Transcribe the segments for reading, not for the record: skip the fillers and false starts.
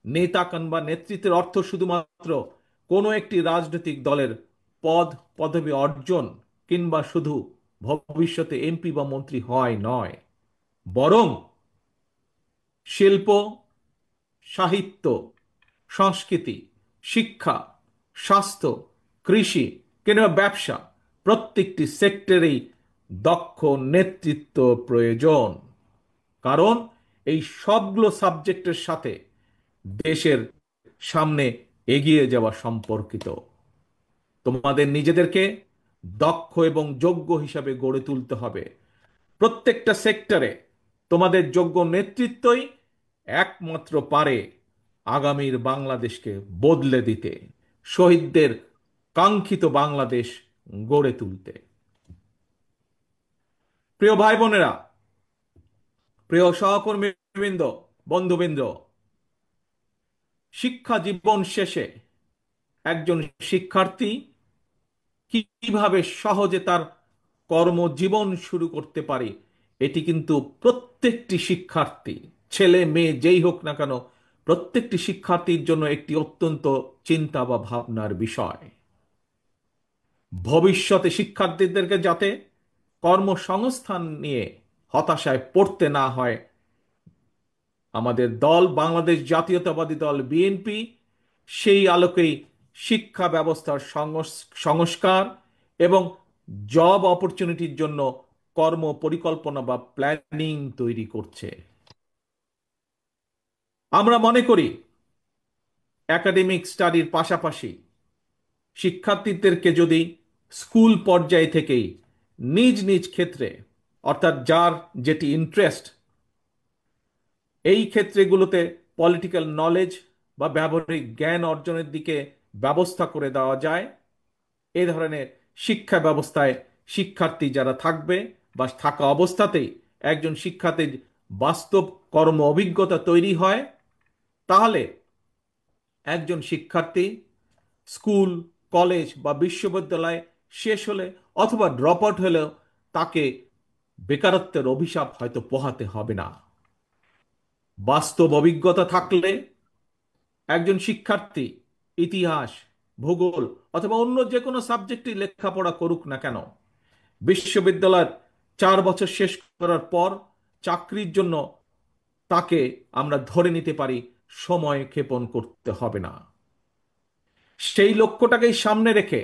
নেতা কিংবা নেতৃত্বের অর্থ শুধুমাত্র কোনো একটি রাজনৈতিক দলের পদ পদবি অর্জন কিংবা শুধু ভবিষ্যতে এমপি বা মন্ত্রী হয় নয়, বরং শিল্প, সাহিত্য, সংস্কৃতি, শিক্ষা, স্বাস্থ্য, কৃষি কিংবা ব্যবসা, প্রত্যেকটি সেক্টরেই দক্ষ নেতৃত্ব প্রয়োজন। কারণ এই সবগুলো সাবজেক্টের সাথে দেশের সামনে এগিয়ে যাওয়া সম্পর্কিত। তোমাদের নিজেদেরকে দক্ষ এবং যোগ্য হিসাবে গড়ে তুলতে হবে। প্রত্যেকটা সেক্টরে তোমাদের যোগ্য নেতৃত্বই একমাত্র পারে আগামীর বাংলাদেশকে বদলে দিতে, শহীদদের কাঙ্ক্ষিত বাংলাদেশ গড়ে তুলতে। প্রিয় ভাই বোনেরা, প্রিয় সহকর্মীবৃন্দ, বন্ধুবৃন্দ, শিক্ষা জীবন শেষে একজন শিক্ষার্থী কিভাবে সহজে তার কর্মজীবন শুরু করতে পারে, এটি কিন্তু প্রত্যেকটি শিক্ষার্থী, ছেলে মেয়ে যেই হোক না কেন, প্রত্যেকটি শিক্ষার্থীর জন্য একটি অত্যন্ত চিন্তা বা ভাবনার বিষয়। ভবিষ্যতে শিক্ষার্থীদেরকে যাতে কর্মসংস্থান নিয়ে হতাশায় পড়তে না হয়, আমাদের দল বাংলাদেশ জাতীয়তাবাদী দল বিএনপি সেই আলোকেই শিক্ষা ব্যবস্থার সংস্কার এবং জব অপরচুনিটির জন্য কর্ম পরিকল্পনা বা প্ল্যানিং তৈরি করছে। আমরা মনে করি একাডেমিক স্টাডির পাশাপাশি শিক্ষার্থীদেরকে যদি স্কুল পর্যায় থেকেই নিজ নিজ ক্ষেত্রে, অর্থাৎ যার যেটি ইন্টারেস্ট, এই ক্ষেত্রগুলোতে পলিটিক্যাল নলেজ বা ব্যবহারিক জ্ঞান অর্জনের দিকে ব্যবস্থা করে দেওয়া যায়, এ ধরনের শিক্ষা ব্যবস্থায় শিক্ষার্থী যারা থাকবে বা থাকা অবস্থাতেই একজন শিক্ষার্থীর বাস্তব কর্ম অভিজ্ঞতা তৈরি হয়, তাহলে একজন শিক্ষার্থী স্কুল, কলেজ বা বিশ্ববিদ্যালয় শেষ হলে অথবা ড্রপ আউট হলেও তাকে বেকারত্বের অভিশাপ হয়তো পোহাতে হবে না। বাস্তব অভিজ্ঞতা থাকলে একজন শিক্ষার্থী ইতিহাস, ভূগোল অথবা অন্য যে কোনো সাবজেক্টে লেখাপড়া করুক না কেন, বিশ্ববিদ্যালয়ের 4 বছর শেষ করার পর চাকরির জন্য তাকে আমরা ধরে নিতে পারি সময় ক্ষেপণ করতে হবে না। সেই লক্ষ্যটাকেই সামনে রেখে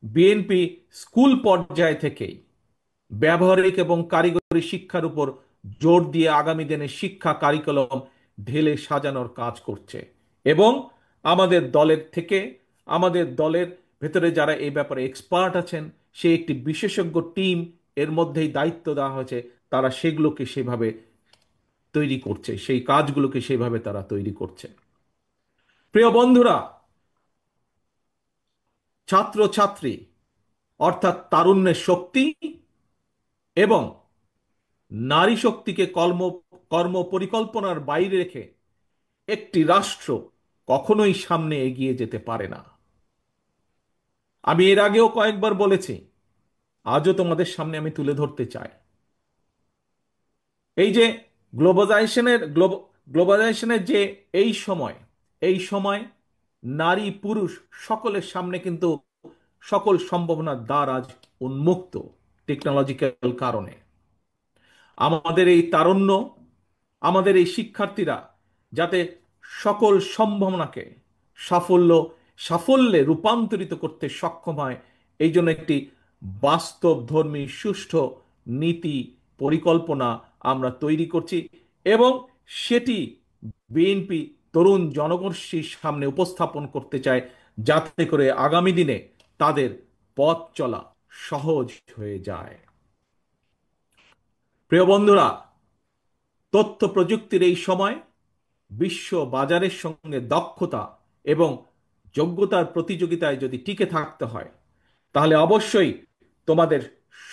বিএনপি স্কুল পর্যায় থেকেই ব্যবহারিক এবং কারিগরি শিক্ষার উপর জোর দিয়ে আগামী দিনে শিক্ষা কারিকুলাম ঢেলে সাজানোর কাজ করছে। এবং আমাদের দলের থেকে, আমাদের দলের ভেতরে যারা এই ব্যাপারে এক্সপার্ট আছেন, সে একটি বিশেষজ্ঞ টিম এর মধ্যেই দায়িত্ব দেওয়া হয়েছে, তারা সেগুলোকে সেভাবে তৈরি করছে, সেই কাজগুলোকে সেভাবে তারা তৈরি করছে। প্রিয় বন্ধুরা, ছাত্র ছাত্রী অর্থাৎ তারুণ্যের শক্তি এবং নারী শক্তিকে কর্ম পরিকল্পনার বাইরে রেখে একটি রাষ্ট্র কখনোই সামনে এগিয়ে যেতে পারে না। আমি এর আগেও কয়েকবার বলেছি, আজও তোমাদের সামনে আমি তুলে ধরতে চাই। এই যে গ্লোবালাইজেশনের যে এই সময় নারী পুরুষ সকলের সামনে কিন্তু সকল সম্ভাবনার দ্বার আজ উন্মুক্ত টেকনোলজিক্যাল কারণে। আমাদের এই তারুণ্য, আমাদের এই শিক্ষার্থীরা যাতে সকল সম্ভাবনাকে সাফল্য সাফল্যে রূপান্তরিত করতে সক্ষম হয়, এই জন্য একটি বাস্তবধর্মী সুষ্ঠু নীতি পরিকল্পনা আমরা তৈরি করছি এবং সেটি বিএনপি তরুণ জনগোষ্ঠীর সামনে উপস্থাপন করতে চায়, যাতে করে আগামী দিনে তাদের পথ চলা সহজ হয়ে যায়। প্রিয় বন্ধুরা, তথ্য প্রযুক্তির এই সময় বিশ্ব বাজারের সঙ্গে দক্ষতা এবং যোগ্যতার প্রতিযোগিতায় যদি টিকে থাকতে হয়, তাহলে অবশ্যই তোমাদের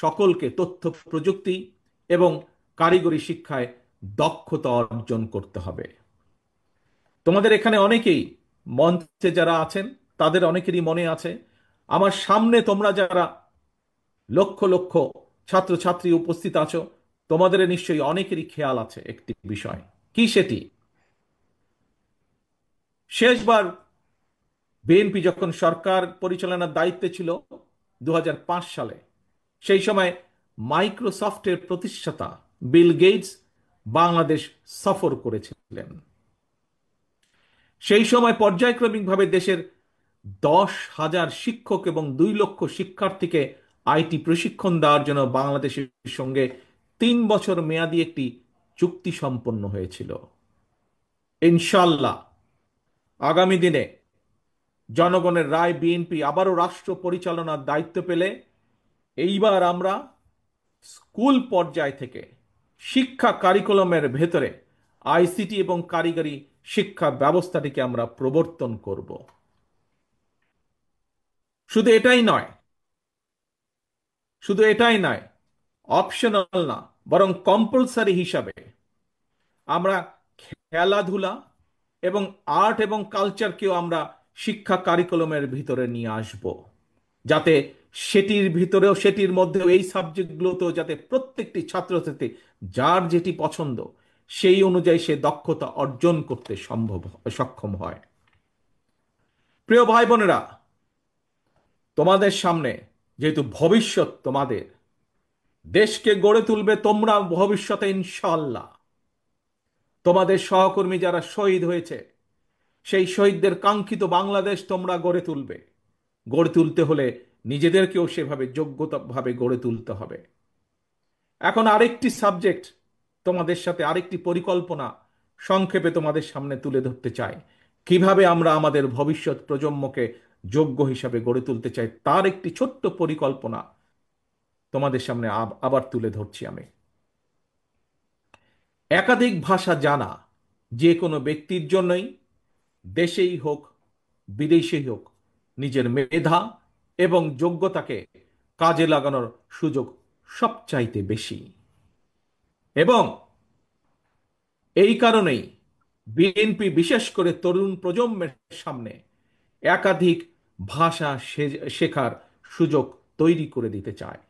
সকলকে তথ্য প্রযুক্তি এবং কারিগরি শিক্ষায় দক্ষতা অর্জন করতে হবে। তোমাদের এখানে অনেকেই, মঞ্চে যারা আছেন তাদের অনেকেরই মনে আছে, আমার সামনে তোমরা যারা লক্ষ লক্ষ ছাত্রছাত্রী উপস্থিত আছো, তোমাদের নিশ্চয়ই অনেকেরই খেয়াল আছে একটি বিষয়। কি সেটি? শেষবার বিএনপি যখন সরকার পরিচালনার দায়িত্বে ছিল 2005 সালে, সেই সময় মাইক্রোসফটের প্রতিষ্ঠাতা বিল গেটস বাংলাদেশ সফর করেছিলেন। সেই সময় পর্যায়ক্রমিকভাবে দেশের 10,000 শিক্ষক এবং 2 লক্ষ শিক্ষার্থীকে আইটি প্রশিক্ষণ দেওয়ার জন্য বাংলাদেশের সঙ্গে 3 বছর মেয়াদী একটি চুক্তি সম্পন্ন হয়েছিল। ইনশাল্লাহ আগামী দিনে জনগণের রায় বিএনপি আবারও রাষ্ট্র পরিচালনার দায়িত্ব পেলে এইবার আমরা স্কুল পর্যায় থেকে শিক্ষা কারিকুলামের ভেতরে আইসিটি এবং কারিগরি শিক্ষা ব্যবস্থাটিকে আমরা প্রবর্তন করব। শুধু এটাই নয়, শুধু এটাই নয়, অপশনাল না, বরং কম্পালসারি হিসাবে আমরা খেলাধুলা এবং আর্ট এবং কালচারকেও আমরা শিক্ষা কারিকুলামের ভিতরে নিয়ে আসব, যাতে সেটির ভিতরেও সেটির মধ্যেও এই সাবজেক্টগুলোতেও যাতে প্রত্যেকটি ছাত্রছাত্রী যার যেটি পছন্দ সেই অনুযায়ী সে দক্ষতা অর্জন করতে সক্ষম হয়। প্রিয় ভাই বোনেরা, তোমাদের সামনে যেহেতু ভবিষ্যৎ তোমাদের, দেশকে গড়ে তুলবে তোমরা ভবিষ্যতে ইনশাআল্লাহ। তোমাদের সহকর্মী যারা শহীদ হয়েছে সেই শহীদদের কাঙ্ক্ষিত বাংলাদেশ তোমরা গড়ে তুলবে। গড়ে তুলতে হলে নিজেদেরকেও সেভাবে যোগ্যতাভাবে গড়ে তুলতে হবে। এখন আরেকটি সাবজেক্ট তোমাদের সাথে, আরেকটি পরিকল্পনা সংক্ষেপে তোমাদের সামনে তুলে ধরতে চাই। কিভাবে আমরা আমাদের ভবিষ্যৎ প্রজন্মকে যোগ্য হিসাবে গড়ে তুলতে চাই তার একটি ছোট্ট পরিকল্পনা তোমাদের সামনে আবার তুলে ধরছি আমি। একাধিক ভাষা জানা যে কোনো ব্যক্তির জন্যই, দেশেই হোক বিদেশেই হোক, নিজের মেধা এবং যোগ্যতাকে কাজে লাগানোর সুযোগ সবচাইতে বেশি। এবং এই কারণেই বিএনপি বিশেষ করে তরুণ প্রজন্মের সামনে একাধিক ভাষা শেখার সুযোগ তৈরি করে দিতে চায়।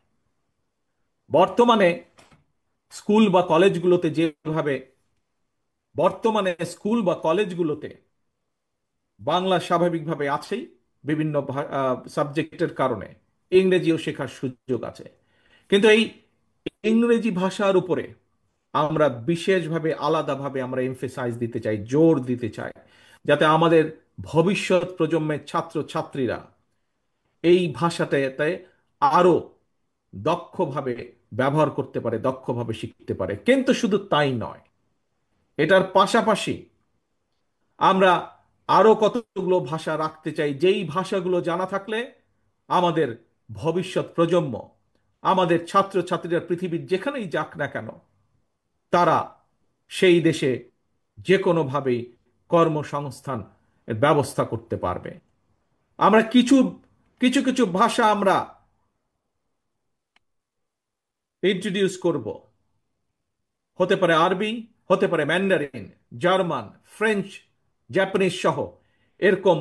বর্তমানে স্কুল বা কলেজগুলোতে যেভাবে বর্তমানে স্কুল বা কলেজগুলোতে বাংলা স্বাভাবিকভাবে আছেই, বিভিন্ন সাবজেক্টের কারণে ইংরেজিও শেখার সুযোগ আছে, কিন্তু এই ইংরেজি ভাষার উপরে আমরা বিশেষভাবে আলাদাভাবে আমরা এমফেসাইজ দিতে চাই, জোর দিতে চাই, যাতে আমাদের ভবিষ্যৎ প্রজন্মের ছাত্র ছাত্রীরা এই ভাষাটাতে আরো দক্ষভাবে ব্যবহার করতে পারে, দক্ষভাবে শিখতে পারে। কিন্তু শুধু তাই নয়, এটার পাশাপাশি আমরা আরো কতগুলো ভাষা রাখতে চাই, যেই ভাষাগুলো জানা থাকলে আমাদের ভবিষ্যৎ প্রজন্ম, আমাদের ছাত্র ছাত্রীরা পৃথিবীর যেখানেই যাক না কেন তারা সেই দেশে যে কোনোভাবেই কর্মসংস্থান ব্যবস্থা করতে পারবে। আমরা কিছু কিছু কিছু ভাষা আমরা ইন্ট্রোডিউস করব। হতে পারে আরবি, হতে পারে ম্যান্ডারিন, জার্মান, ফ্রেঞ্চ, জাপানিজ সহ এরকম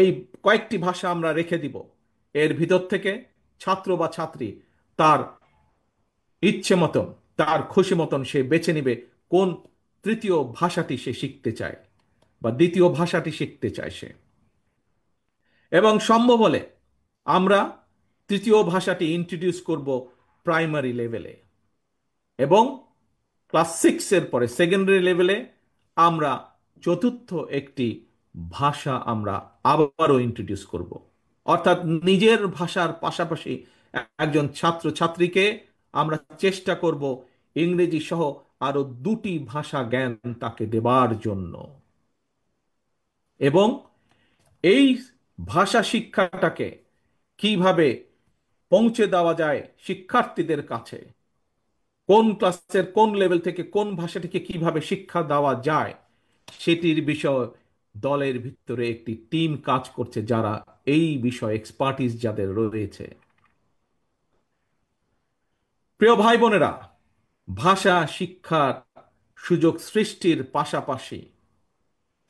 এই কয়েকটি ভাষা আমরা রেখে দিব। এর ভিতর থেকে ছাত্র বা ছাত্রী তার ইচ্ছে মতন, তার খুশি মতন সে বেছে নিবে কোন তৃতীয় ভাষাটি সে শিখতে চায় বা দ্বিতীয় ভাষাটি শিখতে চায় সে। এবং সম্ভব হলে আমরা তৃতীয় ভাষাটি ইন্ট্রোডিউস করব প্রাইমারি লেভেলে, এবং ক্লাস 6 এর পরে সেকেন্ডারি লেভেলে আমরা চতুর্থ একটি ভাষা আমরা আবারও ইন্ট্রোডিউস করব। অর্থাৎ নিজের ভাষার পাশাপাশি একজন ছাত্র ছাত্রীকে আমরা চেষ্টা করব ইংরেজি সহ আরো 2টি ভাষা জ্ঞান তাকে দেবার জন্য। এবং এই ভাষা শিক্ষাটাকে কিভাবে পৌঁছে দেওয়া যায় শিক্ষার্থীদের কাছে, কোন ক্লাসের কোন লেভেল থেকে কোন ভাষাটিকে কিভাবে শিক্ষা দেওয়া যায়, সেটির বিষয় দলের ভিতরে একটি টিম কাজ করছে, যারা এই বিষয়ে এক্সপার্টিস যাদের রয়েছে। প্রিয় ভাই বোনেরা, ভাষা শিক্ষার সুযোগ সৃষ্টির পাশাপাশি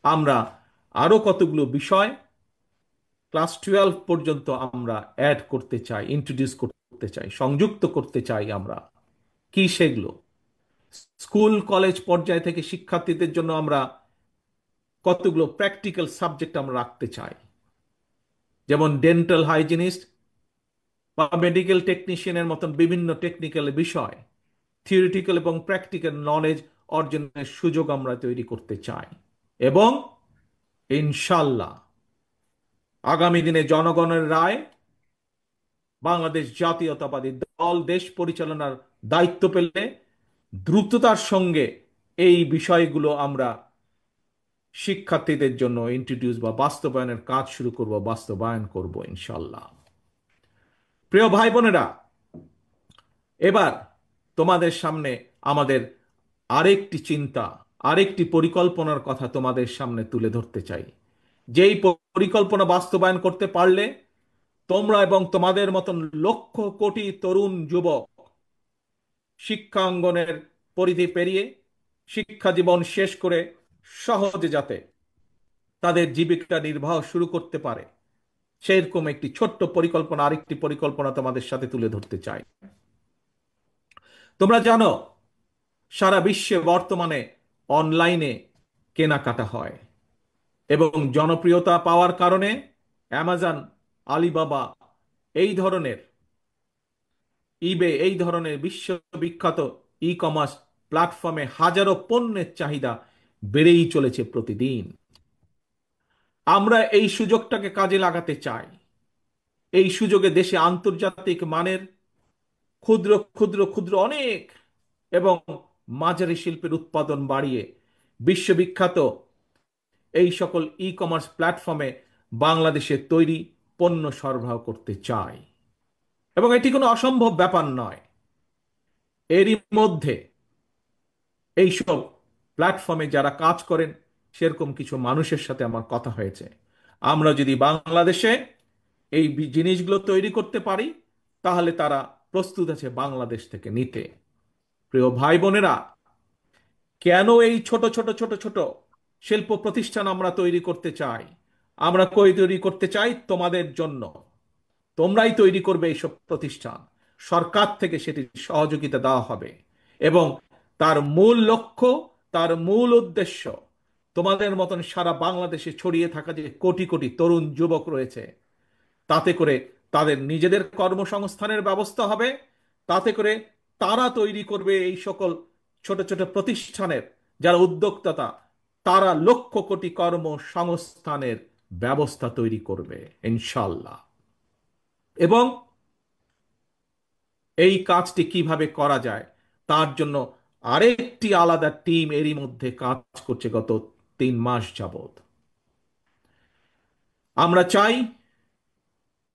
আমরা আরো কতগুলো বিষয় ক্লাস 12 পর্যন্ত আমরা অ্যাড করতে চাই, ইন্ট্রোডিউস করতে চাই, সংযুক্ত করতে চাই আমরা। কি সেগুলো? স্কুল কলেজ পর্যায় থেকে শিক্ষার্থীদের জন্য আমরা কতগুলো প্র্যাকটিক্যাল সাবজেক্ট আমরা রাখতে চাই, যেমন ডেন্টাল হাইজিনিস্ট বা মেডিকেল টেকনিশিয়ানের মতন বিভিন্ন টেকনিক্যাল বিষয়, থিওরিটিক্যাল এবং প্র্যাকটিক্যাল নলেজ অর্জনের সুযোগ আমরা তৈরি করতে চাই। এবং ইনশাল্লাহ আগামী দিনে জনগণের রায় বাংলাদেশ জাতীয়তাবাদী দল দেশ পরিচালনার দায়িত্ব পেলে দ্রুততার সঙ্গে এই বিষয়গুলো আমরা শিক্ষার্থীদের জন্য ইন্ট্রোডিউস বা বাস্তবায়নের কাজ শুরু করব, বাস্তবায়ন করব ইনশাল্লাহ। প্রিয় ভাই বোনেরা, এবার তোমাদের সামনে আমাদের আরেকটি চিন্তা, আরেকটি পরিকল্পনার কথা তোমাদের সামনে তুলে ধরতে চাই। যেই পরিকল্পনা বাস্তবায়ন করতে পারলে তোমরা এবং তোমাদের মতন লক্ষ কোটি তরুণ যুবক শিক্ষাঙ্গনের পরিধি পেরিয়ে শিক্ষা জীবন শেষ করে সহজে যাতে তাদের জীবিকা নির্বাহ শুরু করতে পারে, সেরকম একটি ছোট্ট পরিকল্পনা, আরেকটি পরিকল্পনা তোমাদের সাথে তুলে ধরতে চাই। তোমরা জানো সারা বিশ্বে বর্তমানে অনলাইনে কেনাকাটা হয় এবং জনপ্রিয়তা পাওয়ার কারণে অ্যামাজন, আলিবাবা এই ধরনের, ইবে এই ধরনের বিশ্ববিখ্যাত ই কমার্স প্ল্যাটফর্মে হাজারো পণ্যের চাহিদা বেড়েই চলেছে প্রতিদিন। আমরা এই সুযোগটাকে কাজে লাগাতে চাই। এই সুযোগে দেশে আন্তর্জাতিক মানের ক্ষুদ্র ক্ষুদ্র ক্ষুদ্র অনেক এবং মাঝারি শিল্পের উৎপাদন বাড়িয়ে বিশ্ববিখ্যাত এই সকল ই কমার্স প্ল্যাটফর্মে বাংলাদেশে তৈরি পণ্য সরবরাহ করতে চাই। এবং এটি কোনো অসম্ভব ব্যাপার নয়। এরই মধ্যে এইসব প্ল্যাটফর্মে যারা কাজ করেন সেরকম কিছু মানুষের সাথে আমার কথা হয়েছে। আমরা যদি বাংলাদেশে এই জিনিসগুলো তৈরি করতে পারি তাহলে তারা প্রস্তুত আছে বাংলাদেশ থেকে নিতে। প্রিয় ভাই বোনেরা, কেন এই ছোট ছোট ছোট ছোট শিল্প প্রতিষ্ঠান আমরা তৈরি করতে চাই? আমরা তৈরি করতে চাই তোমাদের জন্য। তোমরাই তৈরি করবে এইসব প্রতিষ্ঠান, সরকার থেকে সেটির সহযোগিতা দেওয়া হবে এবং তার মূল লক্ষ্য, তার মূল উদ্দেশ্য তোমাদের মতন সারা বাংলাদেশে ছড়িয়ে থাকা যে কোটি কোটি তরুণ যুবক রয়েছে, তাতে করে তাদের নিজেদের কর্মসংস্থানের ব্যবস্থা হবে, তাতে করে তারা তৈরি করবে এই সকল ছোট ছোট প্রতিষ্ঠানের যারা উদ্যোক্তা, তারা লক্ষ কোটি কর্মসংস্থানের ব্যবস্থা তৈরি করবে ইনশাল্লাহ। এবং এই কাজটি কিভাবে করা যায় তার জন্য আরেকটি আলাদা টিম এরই মধ্যে কাজ করছে গত 3 মাস যাবত। আমরা চাই